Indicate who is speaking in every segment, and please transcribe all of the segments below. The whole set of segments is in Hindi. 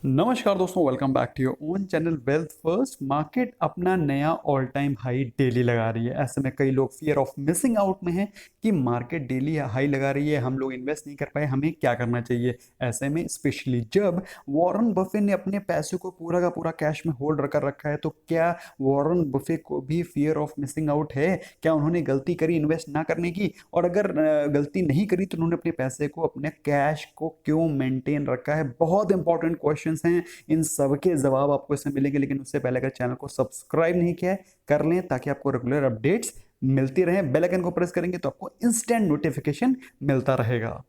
Speaker 1: नमस्कार दोस्तों, welcome back to your own channel Wealth First. Market अपना नया ऑल टाइम हाई डेली लगा रही है। ऐसे में कई लोग फियर ऑफ मिसिंग आउट में हैं कि मार्केट डेली हाई लगा रही है, हम लोग इन्वेस्ट नहीं कर पाए, हमें क्या करना चाहिए। ऐसे में स्पेशली जब वॉरेन बफे ने अपने पैसे को पूरा का पूरा कैश में होल्ड कर रखा है, तो क्या वॉरेन बफे को भी फियर ऑफ मिसिंग आउट है? क्या उन्होंने गलती करी इन्वेस्ट ना करने की? और अगर गलती नहीं करी तो उन्होंने अपने पैसे को, अपने कैश को क्यों मेंटेन रखा है? बहुत इंपॉर्टेंट क्वेश्चंस हैं, इन सब के जवाब आपको इसमें मिलेंगे। लेकिन उससे पहले अगर चैनल को सब्सक्राइब नहीं किया है, कर लें ताकि आपको रेगुलर अपडेट्स मिलती रहे। बेल आइकन को प्रेस करेंगे तो आपको इंस्टेंट नोटिफिकेशन मिलता रहेगा।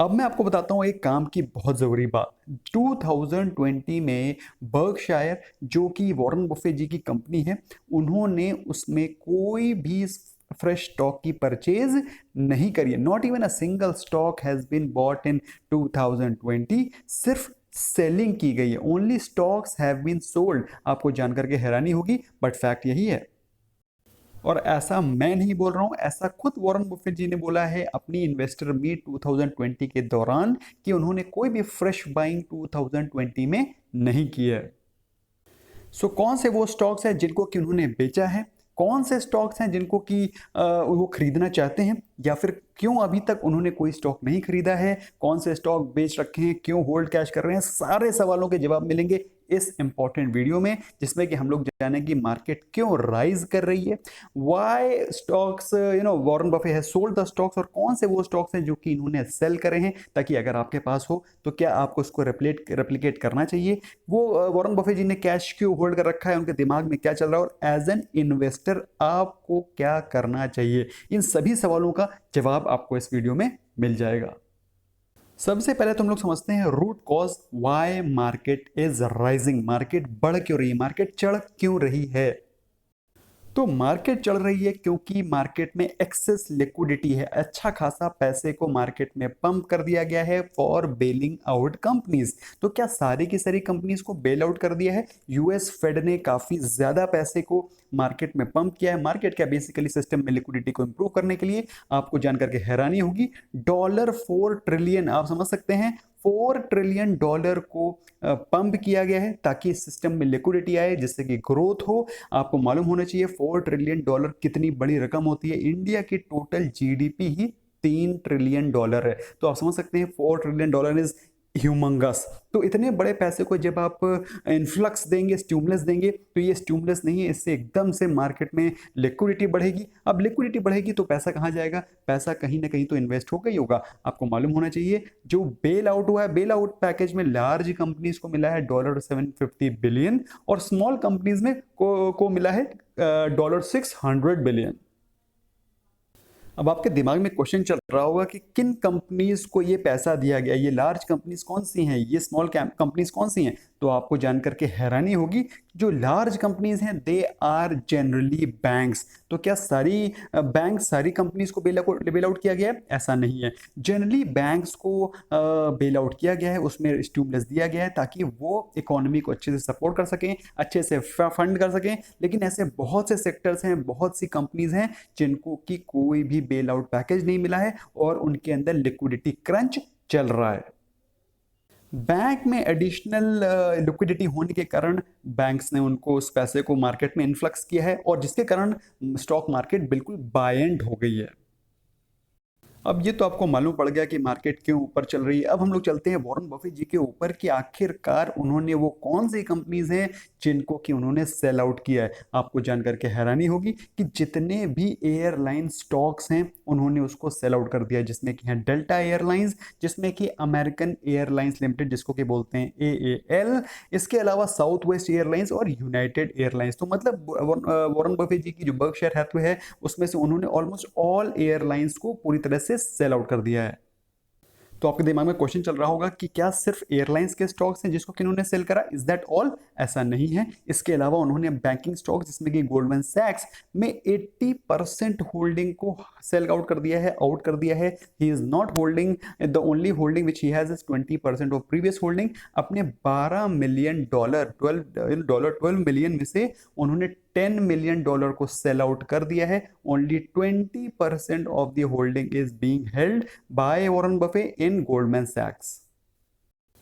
Speaker 1: अब मैं आपको बताता हूँ एक काम की बहुत ज़रूरी बात। 2020 में बर्कशायर, जो कि वॉरेन बफे जी की कंपनी है, उन्होंने उसमें कोई भी फ्रेश स्टॉक की परचेज नहीं करी है। Not even a single stock has been bought in 2020। सिर्फ सेलिंग की गई है, only stocks have been sold. आपको जानकर के हैरानी होगी, बट फैक्ट यही है। और ऐसा मैं नहीं बोल रहा हूं, ऐसा खुद वॉरेन बफेट जी ने बोला है अपनी इन्वेस्टर मीट 2020 के दौरान कि उन्होंने कोई भी फ्रेश बाइंग 2020 में नहीं की है। सो कौन से वो स्टॉक्स हैं जिनको कि उन्होंने बेचा है? कौन से स्टॉक्स हैं जिनको कि वो खरीदना चाहते हैं, या फिर क्यों अभी तक उन्होंने कोई स्टॉक नहीं खरीदा है? कौन से स्टॉक बेच रखे हैं, क्यों होल्ड कैश कर रहे हैं? सारे सवालों के जवाब मिलेंगे इस इंपॉर्टेंट वीडियो में, जिसमें कि हम लोग जानेंगे मार्केट क्यों राइज कर रही है, why stocks Warren Buffett has sold the stocks, और कौन से वो स्टॉक्स हैं जो कि इन्होंने सेल करे हैं, ताकि अगर आपके पास हो तो क्या आपको उसको रेप्लिकेट करना चाहिए। वो वॉरेन बफे जी ने कैश क्यों होल्ड कर रखा है, उनके दिमाग में क्या चल रहा है, और एज एन इन्वेस्टर आपको क्या करना चाहिए, इन सभी सवालों का जवाब आपको इस वीडियो में मिल जाएगा। सबसे पहले तो हम लोग समझते हैं root cause, why market is rising. Market बढ़ क्यों रही है, मार्केट चढ़ क्यों रही है? तो मार्केट चल रही है क्योंकि मार्केट में एक्सेस लिक्विडिटी है। अच्छा खासा पैसे को मार्केट में पंप कर दिया गया है फॉर बेलिंग आउट कंपनीज। तो क्या सारी की सारी कंपनीज को बेल आउट कर दिया है? यूएस फेड ने काफी ज्यादा पैसे को मार्केट में पंप किया है। मार्केट क्या, बेसिकली सिस्टम में लिक्विडिटी को इंप्रूव करने के लिए। आपको जानकर के हैरानी होगी, $4 ट्रिलियन, आप समझ सकते हैं, $4 ट्रिलियन को पंप किया गया है ताकि सिस्टम में लिक्विडिटी आए, जिससे कि ग्रोथ हो। आपको मालूम होना चाहिए $4 ट्रिलियन कितनी बड़ी रकम होती है। इंडिया की टोटल जीडीपी ही $3 ट्रिलियन है। तो आप समझ सकते हैं $4 ट्रिलियन इज ह्यूमंगस। तो इतने बड़े पैसे को जब आप इन्फ्लक्स देंगे, स्टिमुलस देंगे, तो ये स्टिमुलस नहीं है, इससे एकदम से मार्केट में लिक्विडिटी बढ़ेगी। अब लिक्विडिटी बढ़ेगी तो पैसा कहाँ जाएगा? पैसा कहीं ना कहीं तो इन्वेस्ट होगा ही होगा। आपको मालूम होना चाहिए जो बेल आउट हुआ है, बेल आउट पैकेज में लार्ज कंपनीज को मिला है $750 बिलियन, और स्मॉल कंपनीज में को मिला है $600 बिलियन। अब आपके दिमाग में क्वेश्चन चल रहा होगा कि किन कंपनीज को ये पैसा दिया गया, ये लार्ज कंपनीज कौन सी हैं, ये स्मॉल कंपनीज कौन सी हैं? तो आपको जानकर के हैरानी होगी, जो लार्ज कंपनीज हैं दे आर जनरली बैंक्स। तो क्या सारी बैंक सारी कंपनीज को बेल आउट किया गया है? ऐसा नहीं है। जनरली बैंक्स को बेल आउट किया गया है, उसमें स्टिमुलस दिया गया है ताकि वो इकोनॉमी को अच्छे से सपोर्ट कर सकें, अच्छे से फंड कर सकें। लेकिन ऐसे बहुत से सेक्टर्स हैं, बहुत सी कंपनीज हैं जिनको कि कोई भी बेल आउट पैकेज नहीं मिला है और उनके अंदर लिक्विडिटी क्रंच चल रहा है। बैंक में एडिशनल लिक्विडिटी होने के कारण बैंक्स ने उनको उस पैसे को मार्केट में इन्फ्लक्स किया है, और जिसके कारण स्टॉक मार्केट बिल्कुल बायएंड हो गई है। अब ये तो आपको मालूम पड़ गया कि मार्केट क्यों ऊपर चल रही है। अब हम लोग चलते हैं वॉरेन बफेट जी के ऊपर कि आखिरकार उन्होंने वो कौन सी कंपनीज हैं जिनको कि उन्होंने सेल आउट किया है। आपको जानकर के हैरानी होगी कि जितने भी एयरलाइन स्टॉक्स हैं उन्होंने उसको सेल आउट कर दिया है, जिसमें कि है डेल्टा एयरलाइंस, जिसमें कि अमेरिकन एयरलाइंस लिमिटेड, जिसको कि बोलते हैं AAL, इसके अलावा साउथ वेस्ट एयरलाइंस और यूनाइटेड एयरलाइंस। तो मतलब वॉरेन बफेट जी की जो बर्कशायर हैथवे है, उसमें से उन्होंने ऑलमोस्ट ऑल एयरलाइंस को पूरी तरह से सेल आउट कर दिया है। तो आपके दिमाग में क्वेश्चन चल रहा होगा कि क्या सिर्फ एयरलाइंस के स्टॉक्स हैं जिसको किन्होंने सेल करा? Is that all? ऐसा नहीं है। इसके अलावा उन्होंने बैंकिंग स्टॉक, जिसमें कि गोल्डमैन सैक्स में 80% होल्डिंग को सेल आउट कर दिया है। He is not holding, the only holding which he has is 20% of previous holding. अपने $12 मिलियन में से उन्होंने $10 मिलियन को सेल आउट कर दिया है। Only 20% of the holding is being held by Warren Buffett in Goldman सैक्स।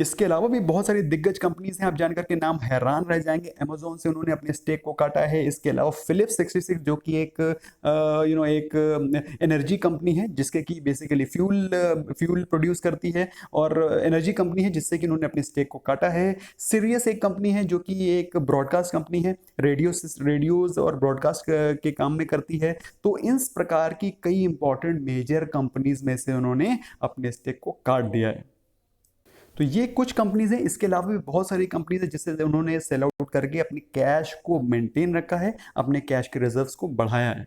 Speaker 1: इसके अलावा भी बहुत सारी दिग्गज कंपनीज हैं, आप जान करके नाम हैरान रह जाएंगे। अमेजोन से उन्होंने अपने स्टेक को काटा है। इसके अलावा फिलिप्स 66 जो कि एक एक एनर्जी कंपनी है, जिसके की बेसिकली फ्यूल प्रोड्यूस करती है, और एनर्जी कंपनी है, जिससे कि उन्होंने अपने स्टेक को काटा है। सीरियस एक कंपनी है जो कि एक ब्रॉडकास्ट कंपनी है, रेडियोज और ब्रॉडकास्ट के काम में करती है। तो इस प्रकार की कई इंपॉर्टेंट मेजर कंपनीज में से उन्होंने अपने स्टेक को काट दिया है। तो ये कुछ कंपनीज हैं। इसके अलावा भी बहुत सारी कंपनीज हैं जिससे उन्होंने सेल आउट करके अपनी कैश को मेंटेन रखा है, अपने कैश के रिजर्व्स को बढ़ाया है।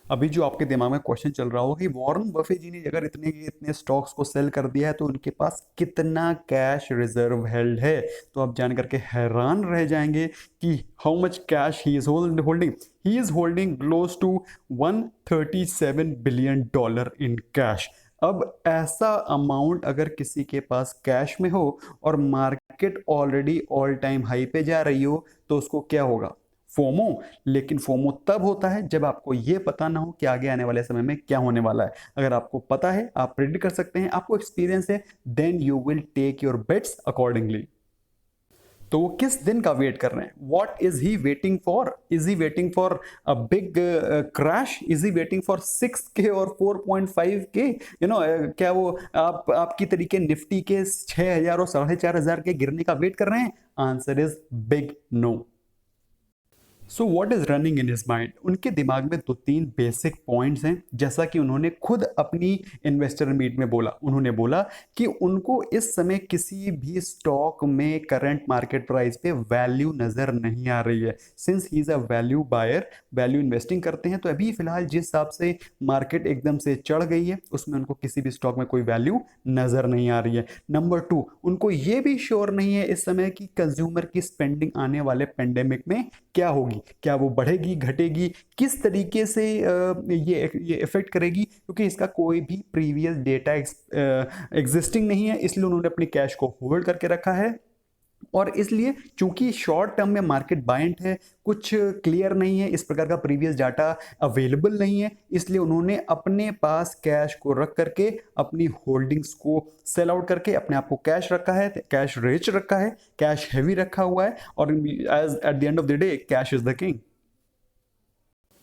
Speaker 1: अभी जो आपके दिमाग में क्वेश्चन चल रहा होगा कि वॉरेन बफे जी ने अगर इतने इतने स्टॉक्स को सेल कर दिया है तो उनके पास कितना कैश रिजर्व हेल्ड है। तो आप जान करके हैरान रह जाएंगे कि how much cash he is holding. He is holding close to $137 billion in cash. अब ऐसा अमाउंट अगर किसी के पास कैश में हो और market already all time high पे जा रही हो तो उसको क्या होगा? फोमो। लेकिन फोमो तब होता है जब आपको यह पता ना हो कि आगे आने वाले समय में क्या होने वाला है। अगर आपको पता है, आप प्रेडिक्ट कर सकते हैं, आपको एक्सपीरियंस है, then you will take your bets accordingly. तो वो किस दिन का वेट कर रहे हैं? What is he waiting for? Is he waiting for a big crash? Is he waiting for 6K और 4.5K? क्या वो आपकी तरीके निफ्टी के 6,000 और 4,500 के गिरने का वेट कर रहे हैं? Answer is big no. So what is running in his mind? उनके दिमाग में दो तीन बेसिक पॉइंट्स हैं, जैसा कि उन्होंने खुद अपनी इन्वेस्टर मीट में बोला। उन्होंने बोला कि उनको इस समय किसी भी स्टॉक में करंट मार्केट प्राइस पे वैल्यू नजर नहीं आ रही है। Since he is a value buyer, value investing करते हैं, तो अभी फिलहाल जिस हिसाब से मार्केट एकदम से चढ़ गई है उसमें उनको किसी भी स्टॉक में कोई वैल्यू नजर नहीं आ रही है। नंबर 2, उनको ये भी श्योर नहीं है इस समय कि कंज्यूमर की स्पेंडिंग आने वाले पेंडेमिक में क्या होगी, क्या वो बढ़ेगी, घटेगी, किस तरीके से ये इफेक्ट करेगी, क्योंकि इसका कोई भी प्रीवियस डेटा एग्जिस्टिंग नहीं है। इसलिए उन्होंने अपनी कैश को होल्ड करके रखा है। और इसलिए चूंकि शॉर्ट टर्म में मार्केट बायंट है, कुछ क्लियर नहीं है, इस प्रकार का प्रीवियस डाटा अवेलेबल नहीं है, इसलिए उन्होंने अपने पास कैश को रख करके अपनी होल्डिंग्स को सेल आउट करके अपने आप को कैश रखा है, कैश रिच रखा है, कैश हैवी रखा हुआ है। और as at the end of the day cash is the king.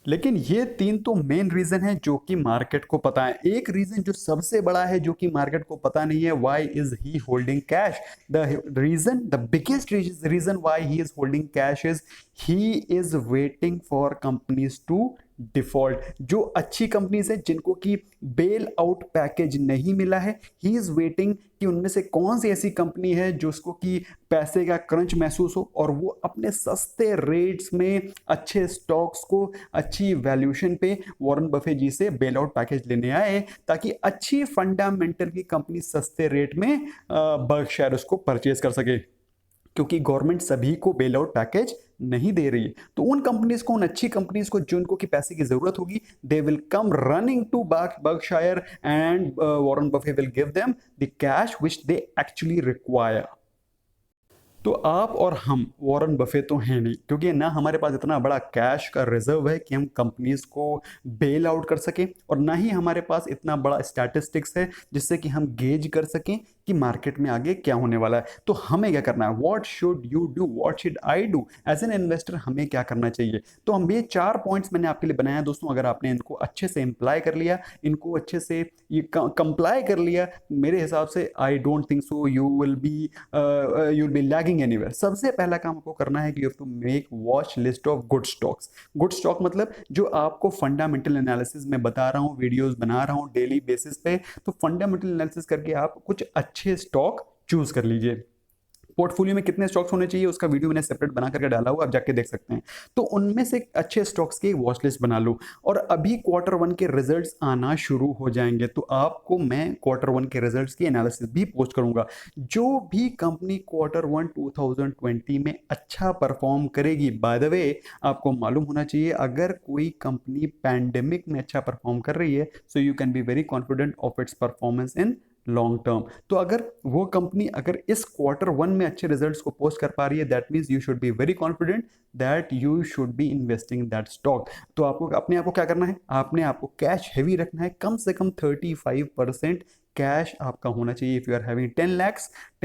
Speaker 1: लेकिन ये तीन तो मेन रीजन है जो कि मार्केट को पता है। एक रीजन जो सबसे बड़ा है जो कि मार्केट को पता नहीं है, why is he holding cash? The biggest reason why he is holding cash is he is waiting for companies to default. जो अच्छी कंपनीज है जिनको कि बेल आउट पैकेज नहीं मिला है, ही इज वेटिंग कि उनमें से कौन सी ऐसी कंपनी है जिसको कि पैसे का क्रंच महसूस हो और वो अपने सस्ते रेट्स में अच्छे स्टॉक्स को अच्छी वैल्यूएशन पे वॉरेन बफे जी से बेल आउट पैकेज लेने आए, ताकि अच्छी फंडामेंटल की कंपनी सस्ते रेट में बर्कशायर उसको परचेज कर सके, क्योंकि गवर्नमेंट सभी को बेल आउट पैकेज नहीं दे रही है। तो उन कंपनीज को, उन अच्छी कंपनीज को जिनको की पैसे की जरूरत होगी, they will come running to Berkshire and Warren Buffett will give them the cash which they actually require. तो आप और हम वॉरेन बफे तो हैं नहीं, क्योंकि ना हमारे पास इतना बड़ा कैश का रिजर्व है कि हम कंपनीज को बेल आउट कर सकें, और ना ही हमारे पास इतना बड़ा स्टैटिस्टिक्स है जिससे कि हम गेज कर सकें कि मार्केट में आगे क्या होने वाला है। तो हमें क्या करना है? What should you do, what should I do as an investor? हमें क्या करना चाहिए? तो हम ये 4 पॉइंट्स मैंने आपके लिए बनाया दोस्तों। अगर आपने इनको अच्छे से इम्प्लाई कर लिया, इनको अच्छे से ये कंप्लाई कर लिया, मेरे हिसाब से I don't think so you will be lagging anywhere. सबसे पहला काम आपको करना है कि you have to make watch list of good stocks. Good stock मतलब जो आपको फंडामेंटल एनालिसिस में बता रहा हूँ, वीडियोस बना रहा हूँ डेली बेसिस पे, तो फंडामेंटल एनालिसिस करके आप कुछ अच्छे स्टॉक चूज कर लीजिए। पोर्टफोलियो में कितने स्टॉक्स होने चाहिए उसका वीडियो मैंने सेपरेट बना करके डाला हुआ, आप जाके देख सकते हैं। तो उनमें से अच्छे स्टॉक्स की वॉच लिस्ट बना लो। और अभी Q1 के रिजल्ट्स आना शुरू हो जाएंगे, तो आपको मैं Q1 के रिजल्ट्स की एनालिसिस भी पोस्ट करूंगा। जो भी कंपनी Q1 2020 में अच्छा परफॉर्म करेगी, बाय द वे आपको मालूम होना चाहिए, अगर कोई कंपनी पैंडेमिक में अच्छा परफॉर्म कर रही है, so you can be very confident of its performance in long term. तो अगर वो कंपनी अगर इस Q1 में अच्छे रिजल्ट्स को पोस्ट कर पा रही है, that means you should be very confident that you should be investing that stock. तो आपको अपने आप को क्या करना है? आपने आपको कैश हैवी रखना है, कम से कम 35% कैश आपका होना चाहिए। If you are having 10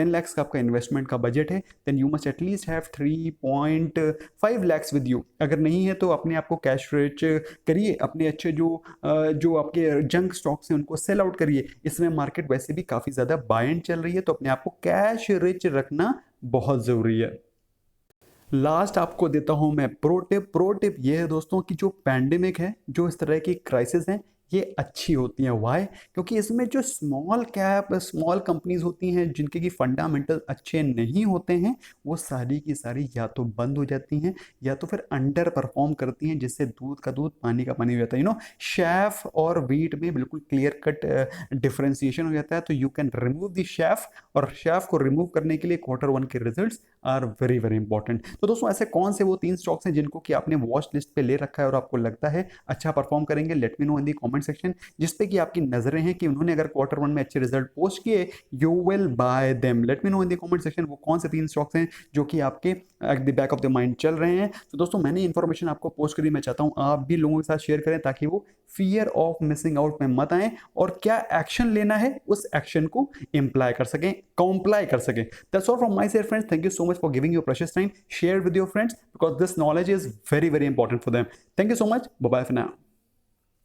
Speaker 1: lakhs का आपका इन्वेस्टमेंट का बजट है, then you must at least have 3.5 lakhs with you. अगर नहीं है तो अपने आप को कैश रिच करिए, अपने अच्छे जो आपके जंक स्टॉक्स हैं उनको सेल आउट करिए। इसमें मार्केट वैसे भी काफ़ी ज़्यादा बाय एंड चल रही है, तो अपने आप को कैश रिच रखना बहुत ज़रूरी है। लास्ट आपको देता हूं मैं प्रो टिप ये है दोस्तों कि जो पैंडेमिक है, जो इस तरह की क्राइसिस हैं, ये अच्छी होती हैं। वाई? क्योंकि इसमें जो स्मॉल कंपनीज होती हैं जिनके की फंडामेंटल अच्छे नहीं होते हैं, वो सारी की सारी या तो बंद हो जाती हैं या तो फिर अंडर परफॉर्म करती हैं, जिससे दूध का दूध पानी का पानी हो जाता है। शेफ और वीट में बिल्कुल क्लियर कट डिफरेंशिएशन हो जाता है। तो you can remove the chaff, और शेफ को रिमूव करने के लिए Q1 के results are very very important. तो दोस्तों ऐसे कौन से वो 3 स्टॉक्स हैं जिनको कि आपने वॉच लिस्ट पे ले रखा है और आपको लगता है अच्छा परफॉर्म करेंगे? लेट मी नो इन दी कमेंट सेक्शन। जिस पे कि आपकी नजरें हैं कि उन्होंने अगर Q1 में अच्छे रिजल्ट पोस्ट किए, you will buy them. Let me know in the comment section वो कौन से 3 स्टॉक्स हैं जो कि आपके at the back of the mind चल रहे हैं। तो दोस्तों मैंने इन्फॉर्मेशन आपको पोस्ट करी, मैं चाहता हूँ आप भी लोगों के साथ शेयर करें ताकि वो फियर ऑफ मिसिंग आउट में मत आए और क्या एक्शन लेना है उस एक्शन को इम्प्लाई कर सकें, कंप्लाई कर सकें। That's all from my side friends. Thank you so much for giving your precious time. Share with your friends because this knowledge is very very important for them. Thank you so much. Bye bye for now.